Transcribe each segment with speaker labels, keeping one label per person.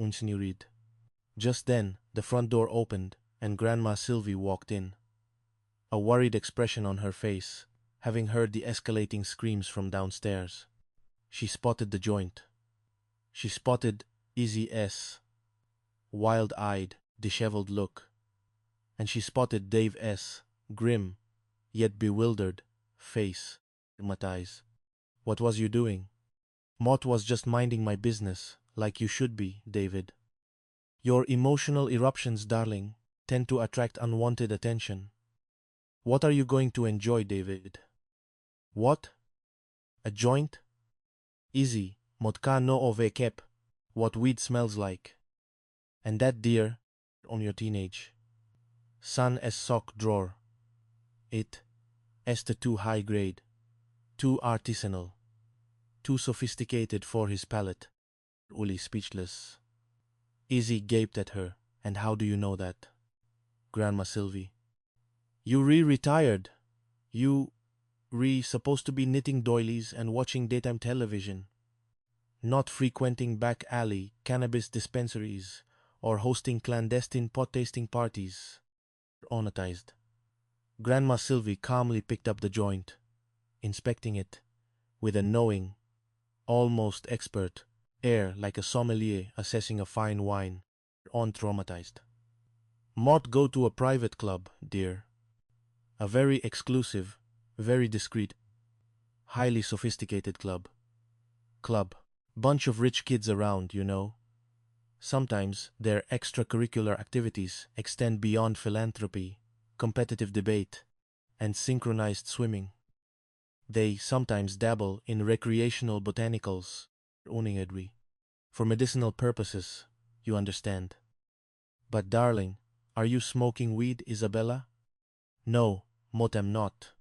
Speaker 1: read. Just then, the front door opened, and Grandma Sylvie walked in. A worried expression on her face, having heard the escalating screams from downstairs. She spotted the joint. She spotted Izzy's wild-eyed, disheveled look. And she spotted Dave's grim, yet bewildered, face. Traumatized. What was you doing? Mott was just minding my business, like you should be, David. Your emotional eruptions, darling, tend to attract unwanted attention. What are you going to enjoy, David? What? A joint? Easy, motka no ove kep, what weed smells like. And that dear, on your teenage. Son as sock drawer. It, este too high grade, too artisanal, too sophisticated for his palate. Uli speechless. Izzy gaped at her. And how do you know that? Grandma Sylvie. You retired. You supposed to be knitting doilies and watching daytime television, not frequenting back alley cannabis dispensaries or hosting clandestine pot-tasting parties. Onatized. Grandma Sylvie calmly picked up the joint, inspecting it with a knowing, almost expert air like a sommelier assessing a fine wine. Traumatized. Mott go to a private club, dear. A very exclusive, very discreet, highly sophisticated club. Bunch of rich kids around, you know. Sometimes their extracurricular activities extend beyond philanthropy, competitive debate, and synchronized swimming. They sometimes dabble in recreational botanicals, for medicinal purposes, you understand. But darling, are you smoking weed, Isabella? No, Mott am not.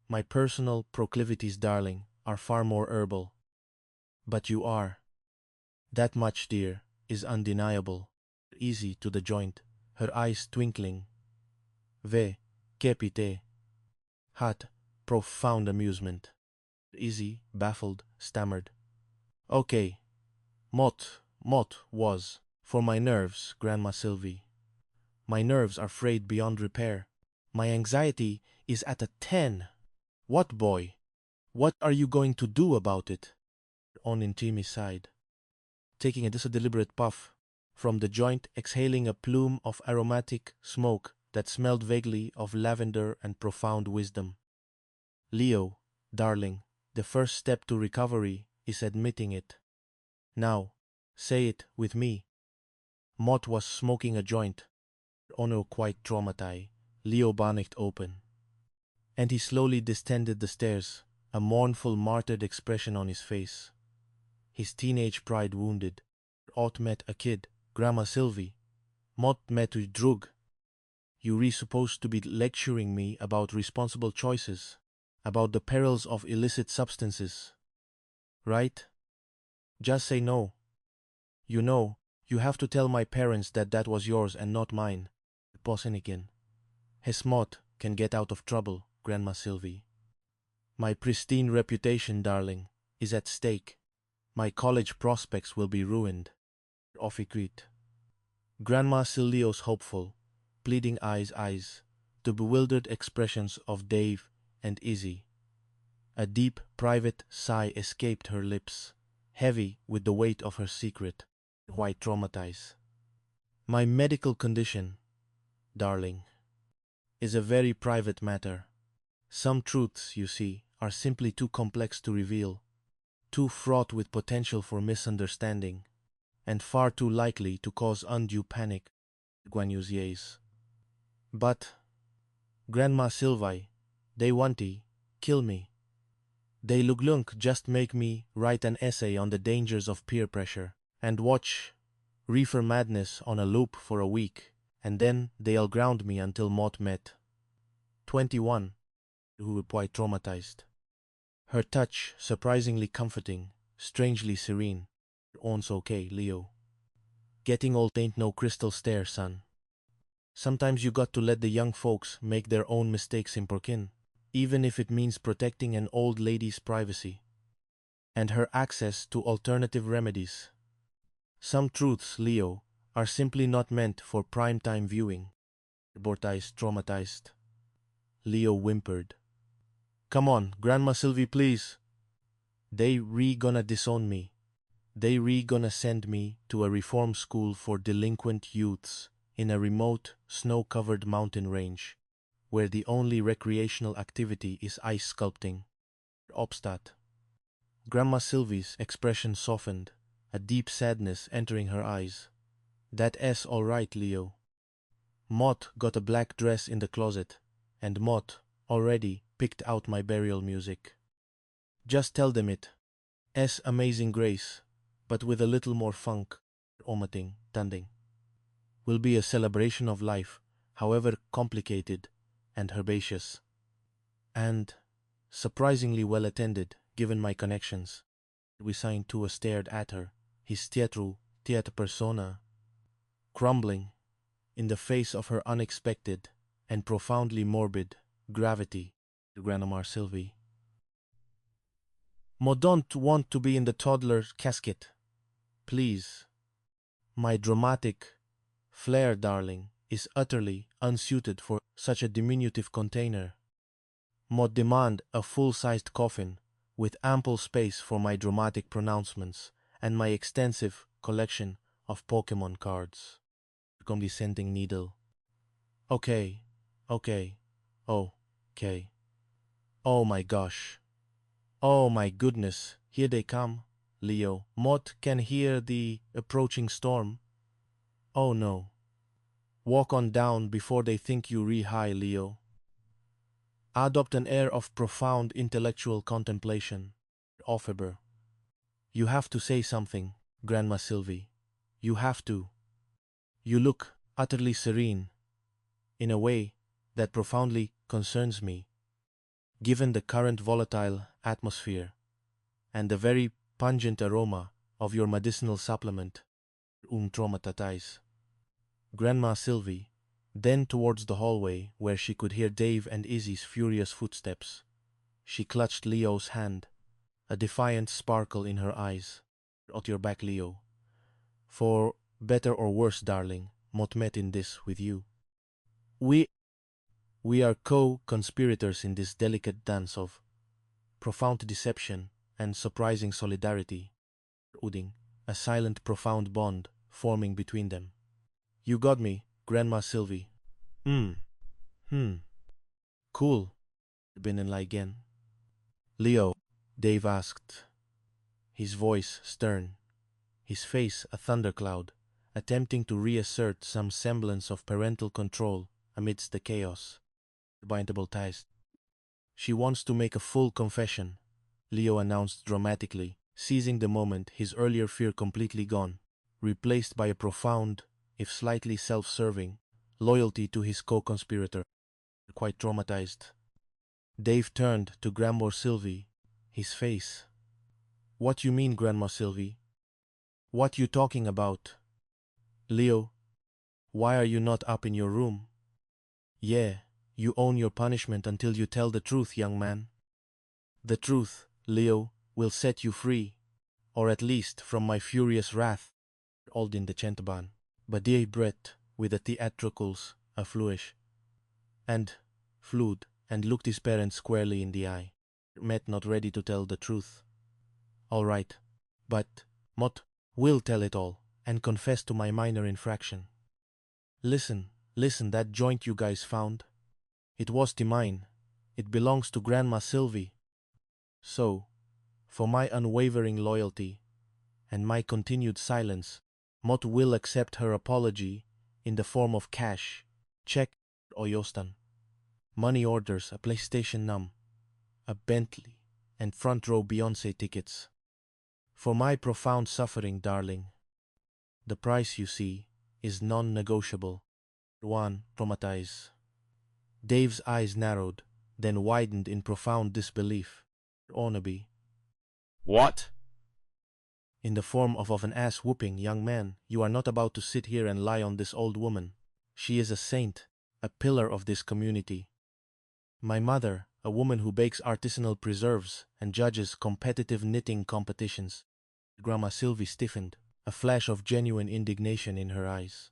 Speaker 1: My personal proclivities, darling, are far more herbal. But you are. That much, dear, is undeniable. Easy to the joint, her eyes twinkling. Ve, capite. Hat, profound amusement. Izzy, baffled, stammered. Okay. Mott was. For my nerves, Grandma Sylvie. My nerves are frayed beyond repair. My anxiety is at a 10. What, boy? What are you going to do about it? On Intimi's side, taking a deliberate puff from the joint, exhaling a plume of aromatic smoke that smelled vaguely of lavender and profound wisdom. Leo, darling, the first step to recovery is admitting it. Now, say it with me. Mott was smoking a joint. Ono quite traumatized. Leo barnicked open. And he slowly descended the stairs, a mournful, martyred expression on his face. His teenage pride wounded. Ott met a kid, Grandma Sylvie. Mott met a drug. You supposed to be lecturing me about responsible choices, about the perils of illicit substances. Right? Just say no. You know, you have to tell my parents that that was yours and not mine. Posenikin. His Mott can get out of trouble, Grandma Sylvie. My pristine reputation, darling, is at stake. My college prospects will be ruined. Officrete. Grandma Sylvie's hopeful, pleading eyes, the bewildered expressions of Dave and Izzy. A deep, private sigh escaped her lips, heavy with the weight of her secret. Why traumatize? My medical condition, darling, is a very private matter. Some truths, you see, are simply too complex to reveal, too fraught with potential for misunderstanding, and far too likely to cause undue panic. Guanyusiers. But, Grandma Sylvie, they wanty, kill me. They luglunk just make me write an essay on the dangers of peer pressure, and watch reefer madness on a loop for a week, and then they'll ground me until Mott met. 21. Who were quite traumatized. Her touch surprisingly comforting, strangely serene. On's okay, Leo. Getting old ain't no crystal stair, son. Sometimes you got to let the young folks make their own mistakes in Porkin, even if it means protecting an old lady's privacy and her access to alternative remedies. Some truths, Leo, are simply not meant for prime-time viewing. Bortais traumatized. Leo whimpered. Come on, Grandma Sylvie, please. They gonna disown me. They gonna send me to a reform school for delinquent youths in a remote, snow-covered mountain range, where the only recreational activity is ice sculpting. Obstat. Grandma Sylvie's expression softened, a deep sadness entering her eyes. That's all right, Leo. Mott got a black dress in the closet, and Mott already picked out my burial music. Just tell them it. Amazing Grace, but with a little more funk. Omitting, tanding. Will be a celebration of life, however complicated and herbaceous. And surprisingly well attended, given my connections. We signed to stared at her, his theatre persona, crumbling in the face of her unexpected and profoundly morbid gravity. Grandma Sylvie. Mo don't want to be in the toddler casket. Please. My dramatic flair, darling, is utterly unsuited for such a diminutive container. Mo demand a full-sized coffin with ample space for my dramatic pronouncements and my extensive collection of Pokemon cards. Condescending needle. Okay. Okay. Oh my gosh. Oh my goodness, here they come, Leo. Mott can hear the approaching storm. Oh no. Walk on down before they think you high, Leo. Adopt an air of profound intellectual contemplation. Offiber. You have to say something, Grandma Sylvie. You have to. You look utterly serene, in a way that profoundly concerns me, given the current volatile atmosphere and the very pungent aroma of your medicinal supplement, traumatized. Grandma Sylvie, then towards the hallway where she could hear Dave and Izzy's furious footsteps. She clutched Leo's hand, a defiant sparkle in her eyes. At your back, Leo. For better or worse, darling, Mott met in this with you. We are co-conspirators in this delicate dance of profound deception and surprising solidarity. Uding, a silent, profound bond forming between them. You got me, Grandma Sylvie. Cool. Been in again. Leo, Dave asked, his voice stern, his face a thundercloud, attempting to reassert some semblance of parental control amidst the chaos. Bindable ties. She wants to make a full confession, Leo announced dramatically, seizing the moment, his earlier fear completely gone, replaced by a profound, if slightly self-serving, loyalty to his co-conspirator. Quite traumatized. Dave turned to Grandma Sylvie, his face. What you mean, Grandma Sylvie? What you talking about? Leo, why are you not up in your room? Yeah, you own your punishment until you tell the truth, young man. The truth, Leo, will set you free, or at least from my furious wrath. Aldin de Chentaban, Badier Brett, with the theatricals, a flourish, and flued, and looked his parent squarely in the eye. Met not ready to tell the truth. All right, but Mott will tell it all, and confess to my minor infraction. Listen, that joint you guys found. It was mine. It belongs to Grandma Sylvie. So, for my unwavering loyalty and my continued silence, Mott will accept her apology in the form of cash, check, or Yostan. Money orders, a PlayStation Num, a Bentley, and front row Beyoncé tickets. For my profound suffering, darling. The price, you see, is non-negotiable. One, traumatize. Dave's eyes narrowed, then widened in profound disbelief. Ornaby. What? In the form of an ass-whooping, young man, you are not about to sit here and lie on this old woman. She is a saint, a pillar of this community. My mother, a woman who bakes artisanal preserves and judges competitive knitting competitions. Grandma Sylvie stiffened. a flash of genuine indignation in her eyes.